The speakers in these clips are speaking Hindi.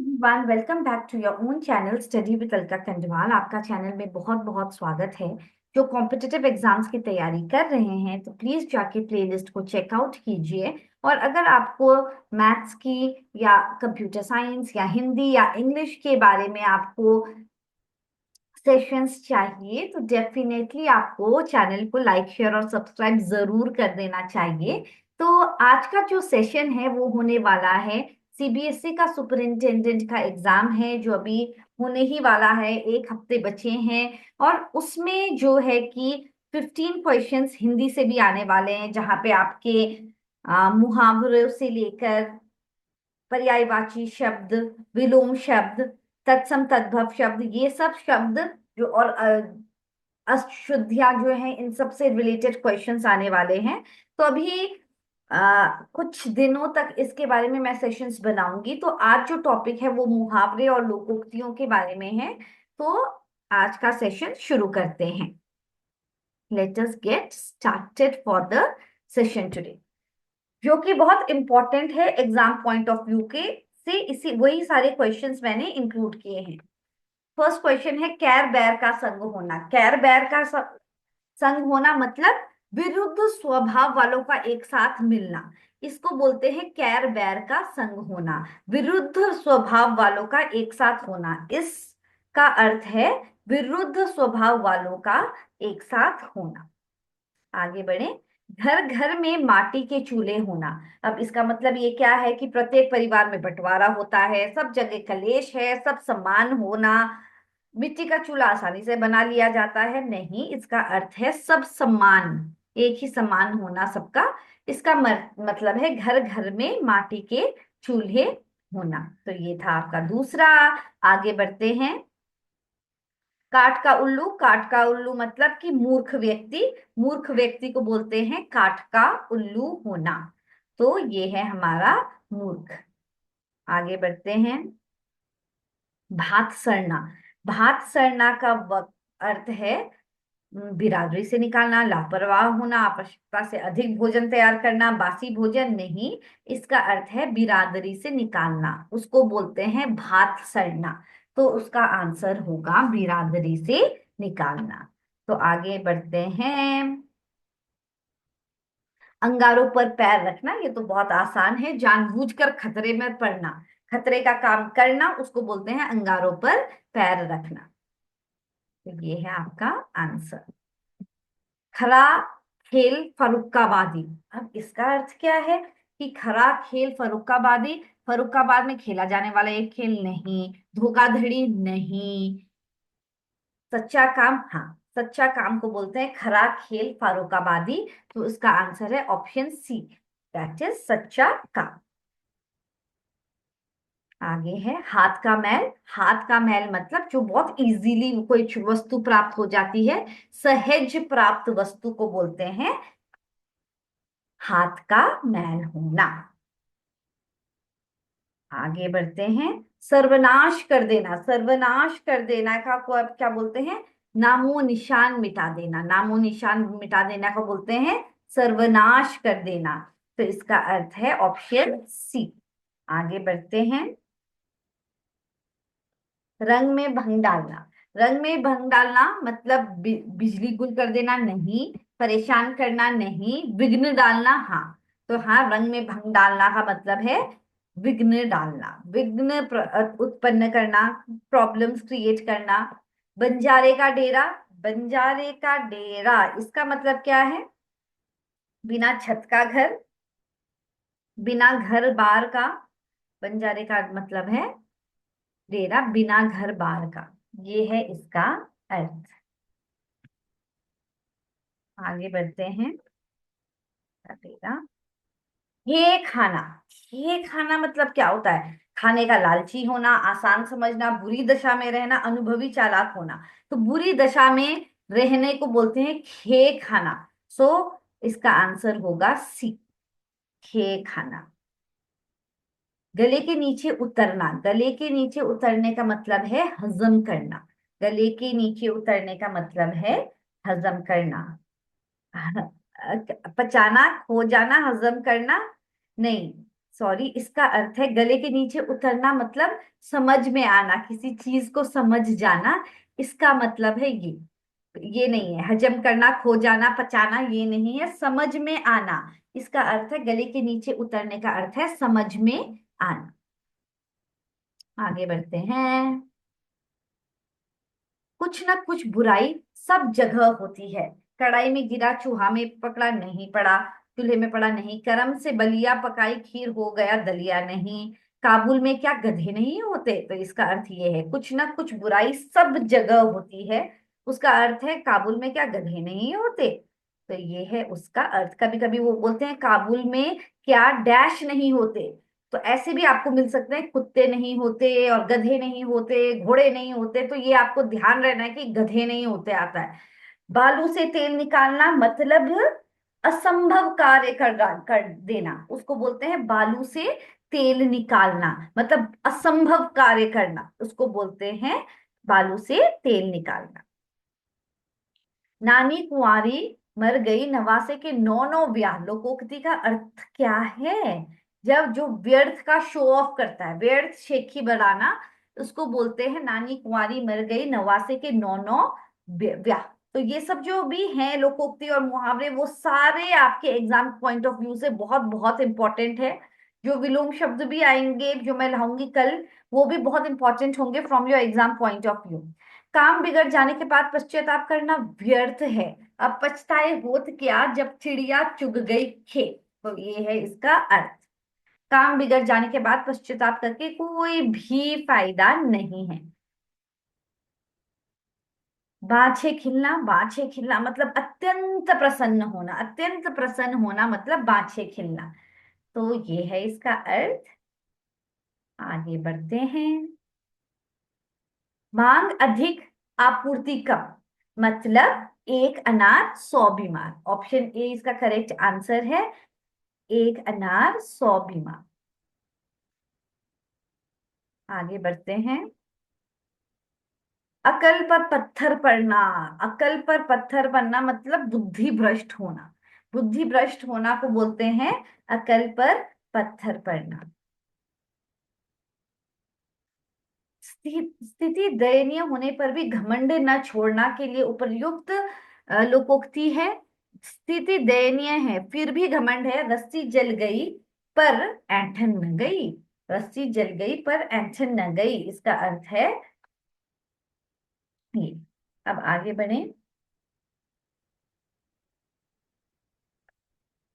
One welcome back to your own channel study with Alka Khandelwal. आपका चैनल में बहुत बहुत स्वागत है। जो कॉम्पिटिटिव एग्जाम्स की तैयारी कर रहे हैं तो प्लीज जाके प्लेलिस्ट को चेकआउट कीजिए। और अगर आपको मैथ्स की या कंप्यूटर साइंस या हिंदी या इंग्लिश के बारे में आपको सेशंस चाहिए तो डेफिनेटली आपको चैनल को लाइक शेयर और सब्सक्राइब जरूर कर देना चाहिए। तो आज का जो सेशन है वो होने वाला है सीबीएसई का सुपरिंटेंडेंट का एग्जाम है जो अभी होने ही वाला है। एक हफ्ते बचे हैं और उसमें जो है कि 15 क्वेश्चंस हिंदी से भी आने वाले हैं जहाँ पे आपके मुहावरों से लेकर पर्यायवाची शब्द, विलोम शब्द, तत्सम तद्भव शब्द, ये सब शब्द जो और अशुद्धियां जो हैं इन सब से रिलेटेड क्वेश्चंस आने वाले हैं। तो अभी कुछ दिनों तक इसके बारे में मैं सेशंस बनाऊंगी। तो आज जो टॉपिक है वो मुहावरे और लोकोक्तियों के बारे में है। तो आज का सेशन शुरू करते हैं। Let us get started for the session today, जो कि बहुत इंपॉर्टेंट है एग्जाम पॉइंट ऑफ व्यू के से। इसी वही सारे क्वेश्चंस मैंने इंक्लूड किए हैं। फर्स्ट क्वेश्चन है कैर बैर का संग होना। कैर बैर का संग होना मतलब विरुद्ध स्वभाव वालों का एक साथ मिलना। इसको बोलते हैं कैर बैर का संग होना, विरुद्ध स्वभाव वालों का एक साथ होना। इसका अर्थ है विरुद्ध स्वभाव वालों का एक साथ होना। आगे बढ़े। घर घर में माटी के चूल्हे होना। अब इसका मतलब ये क्या है कि प्रत्येक परिवार में बंटवारा होता है, सब जगह कलेश है, सब समान होना। मिट्टी का चूल्हा आसानी से बना लिया जाता है नहीं, इसका अर्थ है सब समान, एक ही समान होना सबका। इसका मतलब है घर घर में माटी के चूल्हे होना। तो ये था आपका दूसरा। आगे बढ़ते हैं। काठ का उल्लू। काठ का उल्लू मतलब कि मूर्ख व्यक्ति। मूर्ख व्यक्ति को बोलते हैं काठ का उल्लू होना। तो ये है हमारा मूर्ख। आगे बढ़ते हैं। भात सड़ना। भात सड़ना का अर्थ है बिरादरी से निकालना, लापरवाह होना, आवश्यकता से अधिक भोजन तैयार करना, बासी भोजन नहीं। इसका अर्थ है बिरादरी से निकालना, उसको बोलते हैं भात सड़ना। तो उसका आंसर होगा बिरादरी से निकालना। तो आगे बढ़ते हैं। अंगारों पर पैर रखना, ये तो बहुत आसान है, जानबूझकर खतरे में पड़ना, खतरे का काम करना, उसको बोलते हैं अंगारों पर पैर रखना। तो ये है आपका आंसर। खरा खेल फरुक्काबादी। अब इसका अर्थ क्या है कि खरा खेल फरुक्काबादी, फरुक्काबाद में खेला जाने वाला एक खेल नहीं, धोखाधड़ी नहीं, सच्चा काम। हाँ, सच्चा काम को बोलते हैं खरा खेल फारूकाबादी। तो इसका आंसर है ऑप्शन सी, दैट इज सच्चा काम। आगे है हाथ का मैल। हाथ का मैल मतलब जो बहुत इजीली कोई वस्तु प्राप्त हो जाती है, सहज प्राप्त वस्तु को बोलते हैं हाथ का मैल होना। आगे बढ़ते हैं। सर्वनाश कर देना। सर्वनाश कर देना का को अब क्या बोलते हैं? नामो निशान मिटा देना। नामो निशान मिटा देना को बोलते हैं सर्वनाश कर देना। तो इसका अर्थ है ऑप्शन सी। आगे बढ़ते हैं। रंग में भंग डालना। रंग में भंग डालना मतलब बिजली गुल कर देना नहीं, परेशान करना नहीं, विघ्न डालना हाँ। तो हाँ, रंग में भंग डालना का मतलब है विघ्न डालना, विघ्न उत्पन्न करना, प्रॉब्लम्स क्रिएट करना। बंजारे का डेरा। बंजारे का डेरा इसका मतलब क्या है? बिना छत का घर, बिना घर बार का। बंजारे का मतलब है डेरा बिना घर बार का, ये है इसका अर्थ। आगे बढ़ते हैं। डेरा। ये खाना। ये खाना मतलब क्या होता है? खाने का लालची होना, आसान समझना, बुरी दशा में रहना, अनुभवी चालाक होना। तो बुरी दशा में रहने को बोलते हैं खे खाना। सो इसका आंसर होगा सी, खे खाना। गले के नीचे उतरना। गले के नीचे उतरने का मतलब है हजम करना। गले के नीचे उतरने का मतलब है हजम करना। पचाना, खो जाना, हजम करना नहीं। सॉरी, इसका अर्थ है गले के नीचे उतरना, मतलब समझ में आना, किसी चीज को समझ जाना। इसका मतलब है ये नहीं है हजम करना, खो जाना, पचाना, ये नहीं है, समझ में आना। इसका अर्थ है गले के नीचे उतरने का अर्थ है समझ में आना। आगे बढ़ते हैं। कुछ ना कुछ बुराई सब जगह होती है। कढ़ाई में गिरा चूहा में पकड़ा नहीं पड़ा, चूल्हे में पड़ा नहीं, कर्म से बलिया पकाई खीर हो गया दलिया नहीं, काबुल में क्या गधे नहीं होते। तो इसका अर्थ ये है कुछ ना कुछ बुराई सब जगह होती है। उसका अर्थ है काबुल में क्या गधे नहीं होते। तो ये है उसका अर्थ। कभी कभी वो बोलते हैं काबुल में क्या डैश नहीं होते। तो ऐसे भी आपको मिल सकते हैं, कुत्ते नहीं होते और गधे नहीं होते, घोड़े नहीं होते। तो ये आपको ध्यान रहना है कि गधे नहीं होते आता है। बालू से तेल निकालना मतलब असंभव कार्य कर देना, उसको बोलते हैं बालू से तेल निकालना, मतलब असंभव कार्य करना, उसको बोलते हैं बालू से तेल निकालना। नानी कुंवारी मर गई नवासे के नौ नौ ब्याह, लोकोक्ति का अर्थ क्या है। जब जो व्यर्थ का शो ऑफ करता है, व्यर्थ शेखी बनाना, उसको बोलते हैं नानी कुंवारी मर गई नवासे के नौ नौ ब्याह। तो ये सब जो भी हैं लोकोक्ति और मुहावरे, वो सारे आपके एग्जाम पॉइंट ऑफ व्यू से बहुत बहुत इंपॉर्टेंट है। जो विलोम शब्द भी आएंगे जो मैं लाऊंगी कल, वो भी बहुत इंपॉर्टेंट होंगे from your exam point of view. काम बिगड़ जाने के बाद पश्चाताप करना व्यर्थ है। अब पछताए होत क्या जब चिड़िया चुग गई खेत। तो ये है इसका अर्थ। काम बिगड़ जाने के बाद पश्चाताप करके कोई भी फायदा नहीं है। बाछे खिलना मतलब अत्यंत प्रसन्न होना, अत्यंत प्रसन्न होना मतलब बाछे खिलना। तो ये है इसका अर्थ। आगे बढ़ते हैं। मांग अधिक आपूर्ति कम मतलब एक अनार 100 बीमार। ऑप्शन ए इसका करेक्ट आंसर है, एक अनार 100 बीमार। आगे बढ़ते हैं। अकल पर पत्थर पड़ना, अकल पर पत्थर पड़ना मतलब बुद्धि भ्रष्ट होना। बुद्धि भ्रष्ट होना को बोलते हैं अकल पर पत्थर पड़ना। स्थिति दयनीय होने पर भी घमंड न छोड़ना के लिए उपयुक्त लोकोक्ति है। स्थिति दयनीय है फिर भी घमंड है, रस्सी जल गई पर ऐंठन न गई। रस्सी जल गई पर ऐंठन न गई, इसका अर्थ है ये। अब आगे बढ़े।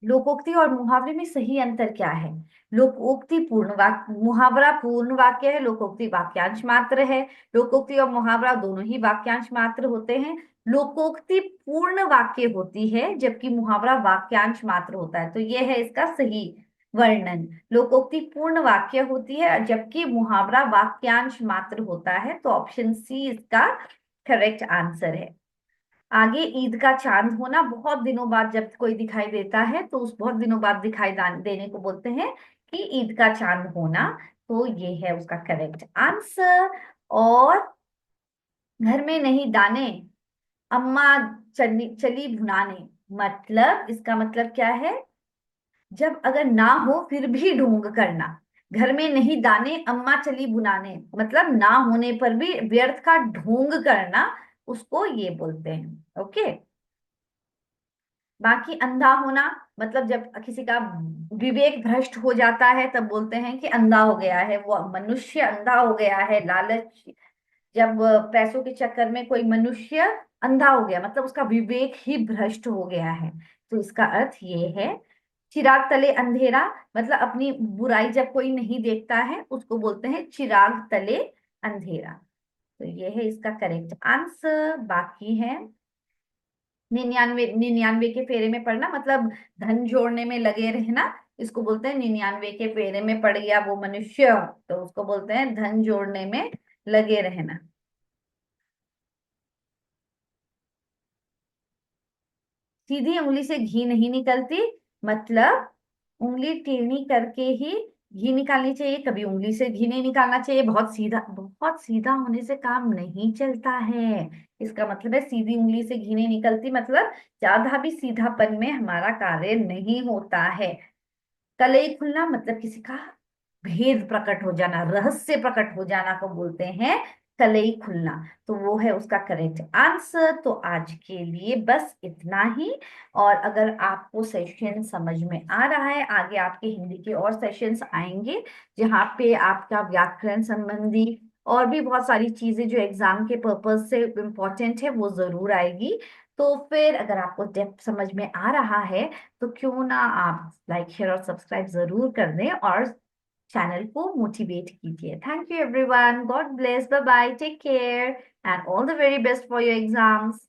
लोकोक्ति और मुहावरे में सही अंतर क्या है। लोकोक्ति पूर्ण वाक्य, मुहावरा पूर्ण वाक्य है, लोकोक्ति वाक्यांश मात्र है। लोकोक्ति और मुहावरा दोनों ही वाक्यांश मात्र होते हैं। लोकोक्ति पूर्ण वाक्य होती है जबकि मुहावरा वाक्यांश मात्र होता है। तो यह है इसका सही वर्णन। लोकोक्ति पूर्ण वाक्य होती है जबकि मुहावरा वाक्यांश मात्र होता है। तो ऑप्शन सी इसका करेक्ट आंसर है। आगे ईद का चांद होना, बहुत दिनों बाद जब कोई दिखाई देता है तो उस बहुत दिनों बाद दिखाई देने को बोलते हैं कि ईद का चांद होना। तो ये है उसका करेक्ट आंसर। और घर में नहीं दाने, अम्मा चली चली भुनाने, मतलब इसका मतलब क्या है। जब अगर ना हो फिर भी ढोंग करना। घर में नहीं दाने अम्मा चली बुनाने, मतलब ना होने पर भी व्यर्थ का ढोंग करना, उसको ये बोलते हैं। ओके। बाकी अंधा होना मतलब जब किसी का विवेक भ्रष्ट हो जाता है तब बोलते हैं कि अंधा हो गया है, वो मनुष्य अंधा हो गया है। लालच, जब पैसों के चक्कर में कोई मनुष्य अंधा हो गया मतलब उसका विवेक ही भ्रष्ट हो गया है। तो इसका अर्थ ये है। चिराग तले अंधेरा मतलब अपनी बुराई जब कोई नहीं देखता है उसको बोलते हैं चिराग तले अंधेरा। तो ये है इसका करेक्ट आंसर। बाकी है 99, 99 के फेरे में पड़ना मतलब धन जोड़ने में लगे रहना। इसको बोलते हैं 99 के फेरे में पड़ गया वो मनुष्य, तो उसको बोलते हैं धन जोड़ने में लगे रहना। सीधी उंगली से घी नहीं निकलती मतलब उंगली टेढ़ी करके ही घी निकालनी चाहिए, कभी उंगली से घी नहीं निकालना चाहिए। बहुत सीधा होने से काम नहीं चलता है। इसका मतलब है सीधी उंगली से घी नहीं निकलती मतलब ज्यादा भी सीधापन में हमारा कार्य नहीं होता है। कलई खुलना मतलब किसी का भेद प्रकट हो जाना, रहस्य प्रकट हो जाना को बोलते हैं कलई खुलना। तो वो है उसका करेक्ट आंसर। तो आज के लिए बस इतना ही। और अगर आपको सेशन समझ में आ रहा है, आगे आपके हिंदी के और सेशंस आएंगे जहाँ पे आपका व्याकरण संबंधी और भी बहुत सारी चीजें जो एग्जाम के पर्पज से इम्पोर्टेंट है वो जरूर आएगी। तो फिर अगर आपको डेप्थ समझ में आ रहा है तो क्यों ना आप लाइक शेयर और सब्सक्राइब जरूर कर दें और चैनल को मोटिवेट कीजिए। Thank you everyone, God bless, bye bye, take care and all the very best for your exams.